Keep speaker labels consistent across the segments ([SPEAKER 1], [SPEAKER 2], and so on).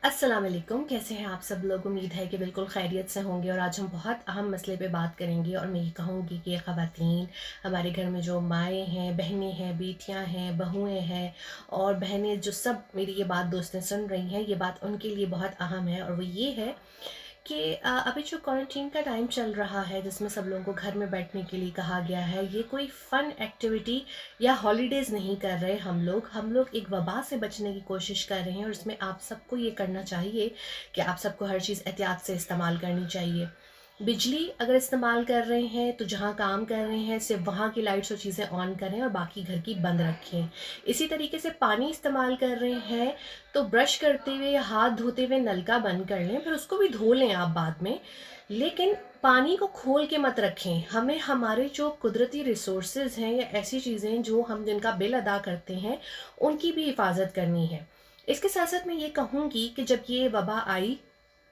[SPEAKER 1] अस्सलाम वालेकुम, कैसे हैं आप सब लोग। उम्मीद है कि बिल्कुल खैरियत से होंगे। और आज हम बहुत अहम मसले पे बात करेंगे और मैं ये कहूँगी कि ख़वातीन, हमारे घर में जो माएँ हैं, बहनें हैं, बेटियाँ हैं, बहुएँ हैं और बहनें जो सब मेरी ये बात दोस्तें सुन रही हैं, ये बात उनके लिए बहुत अहम है। और वो ये है कि अभी जो क्वारंटीन का टाइम चल रहा है, जिसमें सब लोगों को घर में बैठने के लिए कहा गया है, ये कोई फ़न एक्टिविटी या हॉलीडेज़ नहीं कर रहे। हम लोग एक वबा से बचने की कोशिश कर रहे हैं और इसमें आप सबको ये करना चाहिए कि आप सबको हर चीज़ एहतियात से इस्तेमाल करनी चाहिए। बिजली अगर इस्तेमाल कर रहे हैं तो जहाँ काम कर रहे हैं सिर्फ वहाँ की लाइट्स और चीज़ें ऑन करें और बाकी घर की बंद रखें। इसी तरीके से पानी इस्तेमाल कर रहे हैं तो ब्रश करते हुए या हाथ धोते हुए नल का बंद कर लें, फिर उसको भी धो लें आप बाद में। लेकिन पानी को खोल के मत रखें। हमें हमारे जो कुदरती रिसोर्सेज हैं या ऐसी चीज़ें जो हम जिनका बिल अदा करते हैं, उनकी भी हिफाजत करनी है। इसके साथ साथ मैं ये कहूँगी कि जब ये वबा आई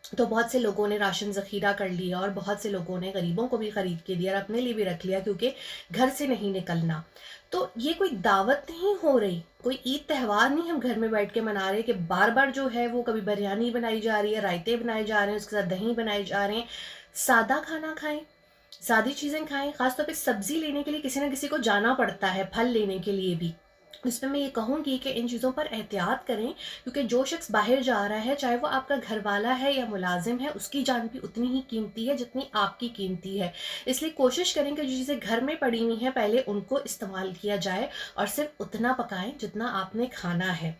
[SPEAKER 1] तो बहुत से लोगों ने राशन ज़ख़ीरा कर लिया और बहुत से लोगों ने गरीबों को भी ख़रीद के दिया और अपने लिए भी रख लिया, क्योंकि घर से नहीं निकलना। तो ये कोई दावत नहीं हो रही, कोई ईद त्यौहार नहीं हम घर में बैठ के मना रहे कि बार बार जो है वो कभी बिरयानी बनाई जा रही है, रायते बनाए जा रहे हैं, उसके साथ दही बनाए जा रहे हैं। सादा खाना खाएं, सादी चीज़ें खाएं। ख़ासतौर पे सब्ज़ी लेने के लिए किसी ना किसी को जाना पड़ता है, फल लेने के लिए भी। इसमें मैं ये कहूँगी कि इन चीज़ों पर एहतियात करें, क्योंकि जो शख्स बाहर जा रहा है, चाहे वो आपका घरवाला है या मुलाजिम है, उसकी जान भी उतनी ही कीमती है जितनी आपकी कीमती है। इसलिए कोशिश करें कि जो चीज़ें घर में पड़ी हुई हैं पहले उनको इस्तेमाल किया जाए और सिर्फ उतना पकाएं जितना आपने खाना है।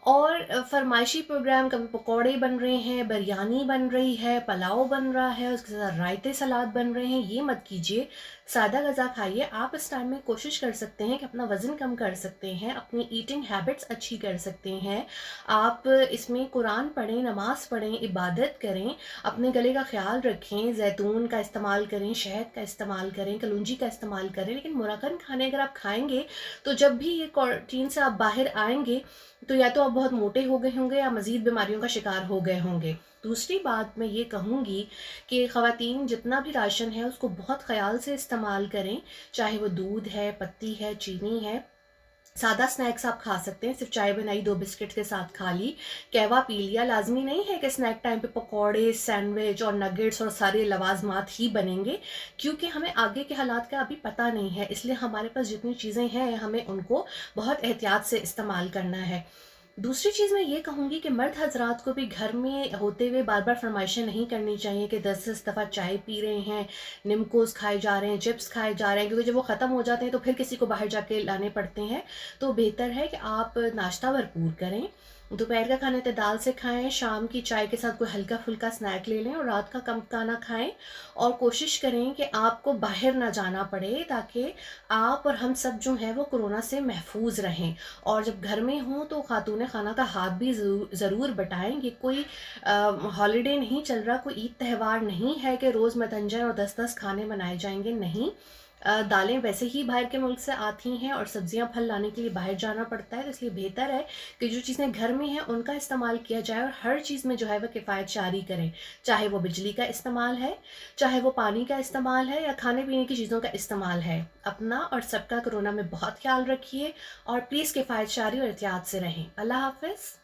[SPEAKER 1] और फरमाइशी प्रोग्राम, कभी पकौड़े बन रहे हैं, बिरयानी बन रही है, पुलाव बन रहा है, उसके साथ रायते सलाद बन रहे हैं, ये मत कीजिए। सादा ग़िज़ा खाइए। आप इस टाइम में कोशिश कर सकते हैं कि अपना वज़न कम कर सकते हैं, अपनी ईटिंग हैबिट्स अच्छी कर सकते हैं। आप इसमें कुरान पढ़ें, नमाज़ पढ़ें, इबादत करें, अपने गले का ख़्याल रखें, ज़ैतून का इस्तेमाल करें, शहद का इस्तेमाल करें, कलौंजी का इस्तेमाल करें। लेकिन मुरक्कन खाने अगर आप खाएँगे तो जब भी ये क्वारंटीन से आप बाहर आएँगे तो या तो आप बहुत मोटे हो गए होंगे या मज़ीद बीमारियों का शिकार हो गए होंगे। दूसरी बात मैं ये कहूँगी कि ख़वातीन जितना भी राशन है उसको बहुत ख़याल से इस्तेमाल करें, चाहे वो दूध है, पत्ती है, चीनी है। सादा स्नैक्स आप खा सकते हैं, सिर्फ चाय बनाई, 2 बिस्किट के साथ खा ली, कहवा पी लिया। लाजमी नहीं है कि स्नैक टाइम पे पकौड़े, सैंडविच और नगेट्स और सारे लवाजमात ही बनेंगे, क्योंकि हमें आगे के हालात का अभी पता नहीं है। इसलिए हमारे पास जितनी चीज़ें हैं हमें उनको बहुत एहतियात से इस्तेमाल करना है। दूसरी चीज़ मैं ये कहूँगी कि मर्द हज़रात को भी घर में होते हुए बार बार फरमाइशें नहीं करनी चाहिए कि 10-10 दफ़ा चाय पी रहे हैं, निमकोस खाए जा रहे हैं, चिप्स खाए जा रहे हैं, क्योंकि जब वो ख़त्म हो जाते हैं तो फिर किसी को बाहर जाके लाने पड़ते हैं। तो बेहतर है कि आप नाश्ता भरपूर करें, दोपहर का खाना इत्तेदाल से खाएं, शाम की चाय के साथ कोई हल्का फुल्का स्नैक ले लें और रात का कम खाना खाएं। और कोशिश करें कि आपको बाहर ना जाना पड़े, ताकि आप और हम सब जो हैं वो कोरोना से महफूज रहें। और जब घर में हों तो खातून खाना का हाथ भी ज़रूर बटाएं। ये कोई हॉलीडे नहीं चल रहा, कोई ईद त्यौहार नहीं है कि रोज़ मतंजन और 10-10 खाने बनाए जाएंगे, नहीं। दालें वैसे ही बाहर के मुल्क से आती हैं और सब्जियां फल लाने के लिए बाहर जाना पड़ता है, तो इसलिए बेहतर है कि जो चीज़ें घर में हैं उनका इस्तेमाल किया जाए और हर चीज़ में जो है वह किफ़ायत जारी करें। चाहे वो बिजली का इस्तेमाल है, चाहे वो पानी का इस्तेमाल है या खाने पीने की चीज़ों का इस्तेमाल है। अपना और सबका कोरोना में बहुत ख्याल रखिए और प्लीज़ किफ़ायत जारी और एहतियात से रहें। अल्लाह हाफ़िज़।